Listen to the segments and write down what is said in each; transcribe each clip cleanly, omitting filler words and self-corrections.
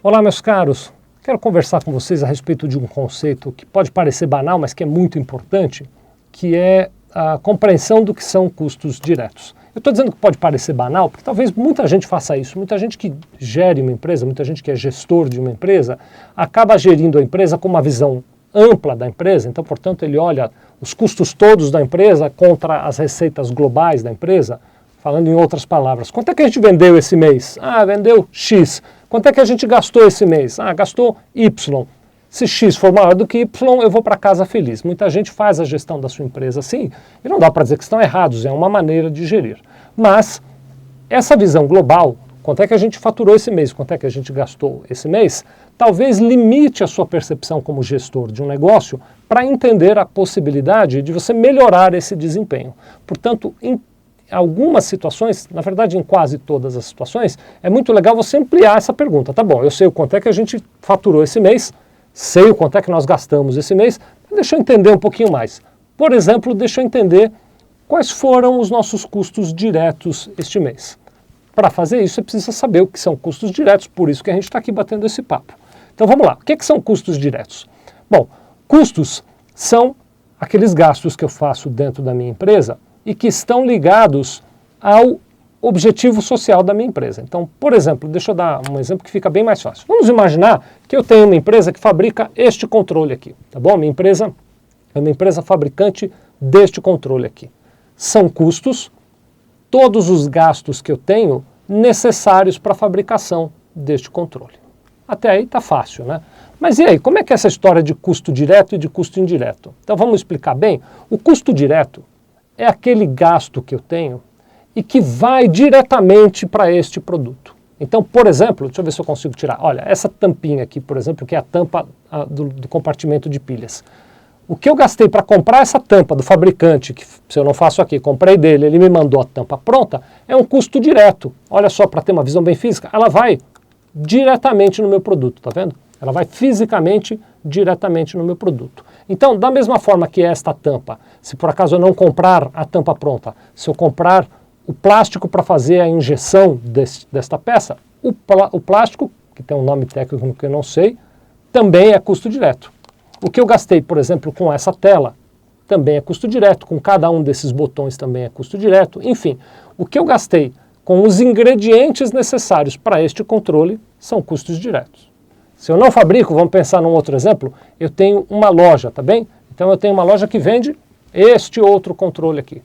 Olá, meus caros. Quero conversar com vocês a respeito de um conceito que pode parecer banal, mas que é muito importante, que é a compreensão do que são custos diretos. Eu estou dizendo que pode parecer banal, porque talvez muita gente faça isso. Muita gente que gere uma empresa, muita gente que é gestor de uma empresa, acaba gerindo a empresa com uma visão ampla da empresa. Então, portanto, ele olha os custos todos da empresa contra as receitas globais da empresa. Falando em outras palavras, quanto é que a gente vendeu esse mês? Ah, vendeu X. Quanto é que a gente gastou esse mês? Ah, gastou Y. Se X for maior do que Y, eu vou para casa feliz. Muita gente faz a gestão da sua empresa assim, e não dá para dizer que estão errados, é uma maneira de gerir. Mas essa visão global, quanto é que a gente faturou esse mês, quanto é que a gente gastou esse mês, talvez limite a sua percepção como gestor de um negócio para entender a possibilidade de você melhorar esse desempenho. Portanto, em algumas situações, na verdade em quase todas as situações, é muito legal você ampliar essa pergunta. Tá bom, eu sei o quanto é que a gente faturou esse mês, sei o quanto é que nós gastamos esse mês, deixa eu entender um pouquinho mais. Por exemplo, deixa eu entender quais foram os nossos custos diretos este mês. Para fazer isso, você precisa saber o que são custos diretos, por isso que a gente está aqui batendo esse papo. Então vamos lá, o que são custos diretos? Bom, custos são aqueles gastos que eu faço dentro da minha empresa e que estão ligados ao objetivo social da minha empresa. Então, por exemplo, deixa eu dar um exemplo que fica bem mais fácil. Vamos imaginar que eu tenho uma empresa que fabrica este controle aqui, tá bom? Minha empresa é uma empresa fabricante deste controle aqui. São custos, todos os gastos que eu tenho necessários para a fabricação deste controle. Até aí tá fácil, né? Mas e aí, como é que é essa história de custo direto e de custo indireto? Então vamos explicar bem. O custo direto é aquele gasto que eu tenho e que vai diretamente para este produto. Então, por exemplo, deixa eu ver se eu consigo tirar. Olha, essa tampinha aqui, por exemplo, que é a tampa do compartimento de pilhas. O que eu gastei para comprar essa tampa do fabricante, que se eu não faço aqui, comprei dele, ele me mandou a tampa pronta, é um custo direto. Olha só, para ter uma visão bem física, ela vai diretamente no meu produto, tá vendo? Ela vai fisicamente diretamente no meu produto. Então, da mesma forma que esta tampa, se por acaso eu não comprar a tampa pronta, se eu comprar o plástico para fazer a injeção desta peça, o plástico, que tem um nome técnico que eu não sei, também é custo direto. O que eu gastei, por exemplo, com essa tela, também é custo direto, com cada um desses botões também é custo direto. Enfim, o que eu gastei com os ingredientes necessários para este controle são custos diretos. Se eu não fabrico, vamos pensar num outro exemplo, eu tenho uma loja, tá bem? Então eu tenho uma loja que vende este outro controle aqui.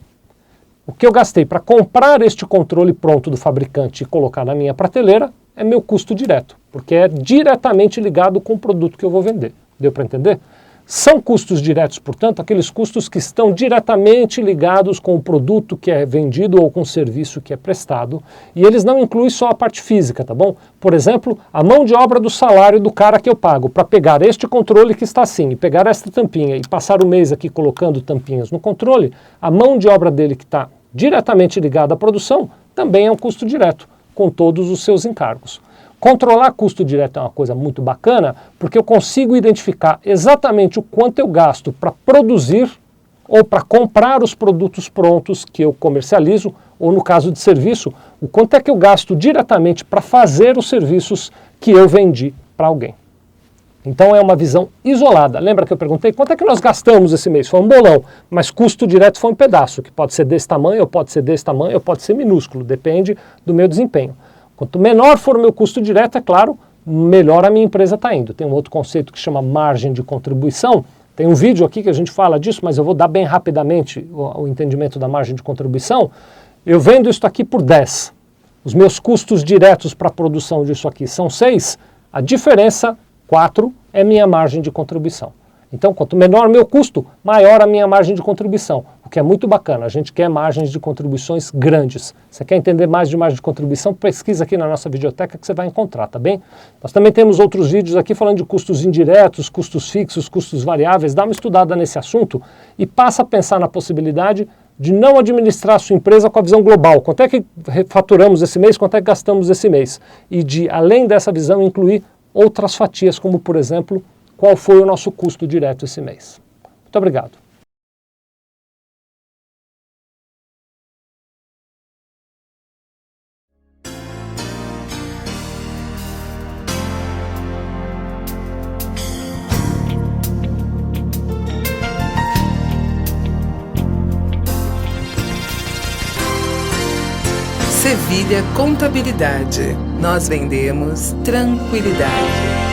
O que eu gastei para comprar este controle pronto do fabricante e colocar na minha prateleira é meu custo direto, porque é diretamente ligado com o produto que eu vou vender. Deu para entender? São custos diretos, portanto, aqueles custos que estão diretamente ligados com o produto que é vendido ou com o serviço que é prestado, e eles não incluem só a parte física, tá bom? Por exemplo, a mão de obra do salário do cara que eu pago para pegar este controle que está assim, e pegar esta tampinha e passar o mês aqui colocando tampinhas no controle, a mão de obra dele que está diretamente ligada à produção também é um custo direto, com todos os seus encargos. Controlar custo direto é uma coisa muito bacana, porque eu consigo identificar exatamente o quanto eu gasto para produzir ou para comprar os produtos prontos que eu comercializo, ou no caso de serviço, o quanto é que eu gasto diretamente para fazer os serviços que eu vendi para alguém. Então é uma visão isolada. Lembra que eu perguntei quanto é que nós gastamos esse mês? Foi um bolão, mas custo direto foi um pedaço, que pode ser desse tamanho, ou pode ser desse tamanho, ou pode ser minúsculo, depende do meu desempenho. Quanto menor for o meu custo direto, é claro, melhor a minha empresa está indo. Tem um outro conceito que chama margem de contribuição. Tem um vídeo aqui que a gente fala disso, mas eu vou dar bem rapidamente o entendimento da margem de contribuição. Eu vendo isso aqui por 10. Os meus custos diretos para a produção disso aqui são 6. A diferença, 4, é minha margem de contribuição. Então, quanto menor o meu custo, maior a minha margem de contribuição, o que é muito bacana. A gente quer margens de contribuições grandes. Você quer entender mais de margem de contribuição? Pesquisa aqui na nossa videoteca que você vai encontrar, tá bem? Nós também temos outros vídeos aqui falando de custos indiretos, custos fixos, custos variáveis. Dá uma estudada nesse assunto e passa a pensar na possibilidade de não administrar a sua empresa com a visão global. Quanto é que faturamos esse mês, quanto é que gastamos esse mês? E de, além dessa visão, incluir outras fatias, como, por exemplo, qual foi o nosso custo direto esse mês. Muito obrigado. Sevilha Contabilidade. Nós vendemos tranquilidade.